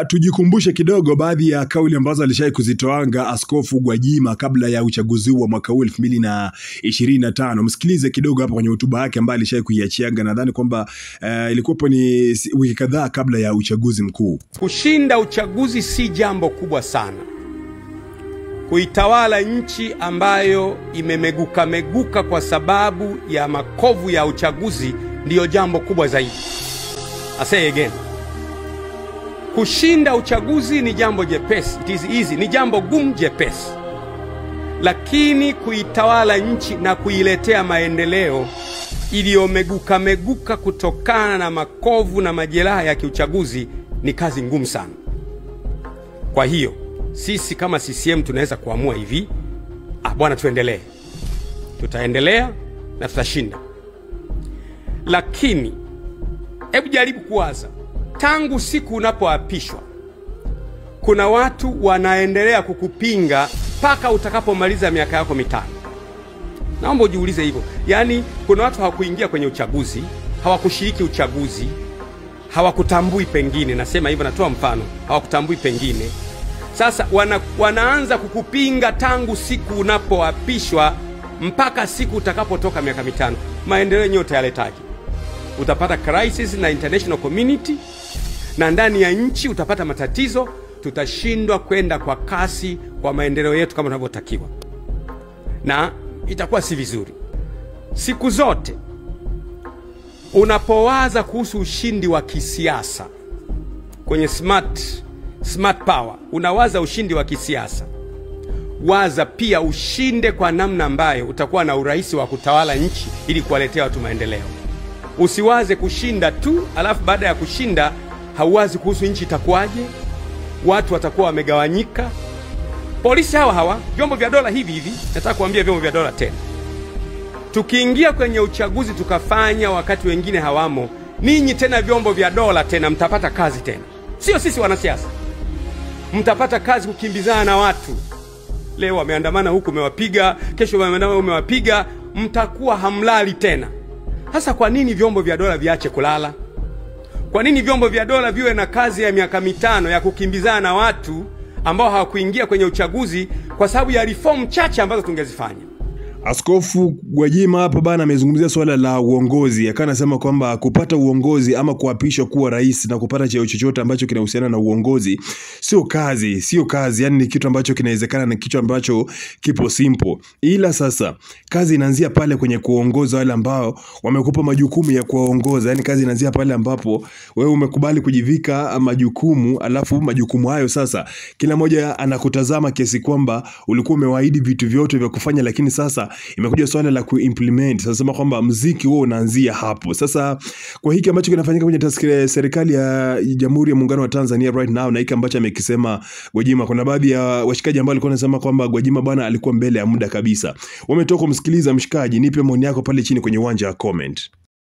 Tujikumbushe kidogo baadhi ya kauli ambazo alishai kuzitoanga Askofu Gwajima kabla ya uchaguzi wa mwaka 2025. Msikilize kidogo hapa kwenye hotuba yake ambayo alishai kuiachianga, nadhani kwamba ilikuwa ni wiki kadhaa kabla ya uchaguzi mkuu. Kushinda uchaguzi si jambo kubwa sana. Kuitawala nchi ambayo imemeguka kwa sababu ya makovu ya uchaguzi ndiyo jambo kubwa zaidi. I say again. Kushinda uchaguzi ni jambo jepesi, it is easy, ni jambo gumu jepesi. Lakini kuitawala nchi na kuiletea maendeleo iliyomeguka kutokana na makovu na majeraha ya kiuchaguzi ni kazi ngumu sana. Kwa hiyo sisi kama CCM tunaweza kuamua hivi, bwana tuendelee. Tutaendelea na tutashinda. Lakini hebu jaribu kuwaza, tangu siku unapoapishwa kuna watu wanaendelea kukupinga mpaka utakapomaliza miaka yako 5. Naomba ujiulize hivyo. Yaani kuna watu hawakuingia kwenye uchaguzi, hawakushiriki uchaguzi, hawakutambui pengine, nasema hivyo, natoa mfano, hawakutambui pengine. Sasa wanaanza kukupinga tangu siku unapoapishwa mpaka siku utakapotoka miaka 5. Maendeleo yenyewe utayaletaje? Utapata crisis na international community, na ndani ya nchi utapata matatizo. Tutashindwa kwenda kwa kasi kwa maendeleo yetu kama tunavyotakiwa, na itakuwa si vizuri. Siku zote unapowaza kuhusu ushindi wa kisiasa kwenye smart power, unawaza ushindi wa kisiasa, waza pia ushinde kwa namna ambayo utakuwa na urahisi wa kutawala nchi ili kuwaletea watu maendeleo. Usiwaze kushinda tu, alafu baada ya kushinda hauwazi kuhusu nchi itakuwaje, watu watakuwa wamegawanyika. Polisi hawa, vyombo vya dola hivi, nataka kuambia vyombo vya dola tena. Tukiingia kwenye uchaguzi tukafanya wakati wengine hawamo, ninyi tena vyombo vya dola tena mtapata kazi tena. Sio sisi wanasiasa. Mtapata kazi kukimbizana na watu. Leo wameandamana huku umewapiga, kesho wameandamana umewapiga, mtakuwa hamlali tena. Sasa kwa nini vyombo vya dola viache kulala? Kwa nini vyombo vya dola viwe na kazi ya miaka 5 ya kukimbizana na watu ambao hawakuingia kwenye uchaguzi kwa sababu ya reform chache ambazo tungezifanya? Askofu Gwajima hapa bana amezungumzia swala la uongozi. Akanasema kwamba kupata uongozi ama kuapishwa kuwa rais na kupata cheo chochote ambacho kinahusiana na uongozi sio kazi, yani ni kitu ambacho kinawezekana, na kitu ambacho kipo simple. Ila sasa kazi inaanzia pale kwenye kuongoza wale ambao wamekupa majukumu ya kuongoza. Yani kazi inaanzia pale ambapo wewe umekubali kujivika majukumu, alafu majukumu hayo sasa kila mmoja anakutazama kiasi kwamba ulikuwa umewaahidi vitu vyote vya kufanya, lakini sasa imekuja swala la kuimplement. Sasa sema kwamba muziki huo unaanzia hapo. Sasa kwa hiki ambacho kinafanyika kwenye serikali ya Jamhuri ya Muungano wa Tanzania right now, na hiki ambacho amekisema Gwajima, kuna baadhi ya washikaji ambao walikuwa wanasema kwamba Gwajima bwana alikuwa mbele ya muda kabisa. Wametoka kumsikiliza mshikaji. Nipe maoni yako pale chini kwenye uwanja wa comment.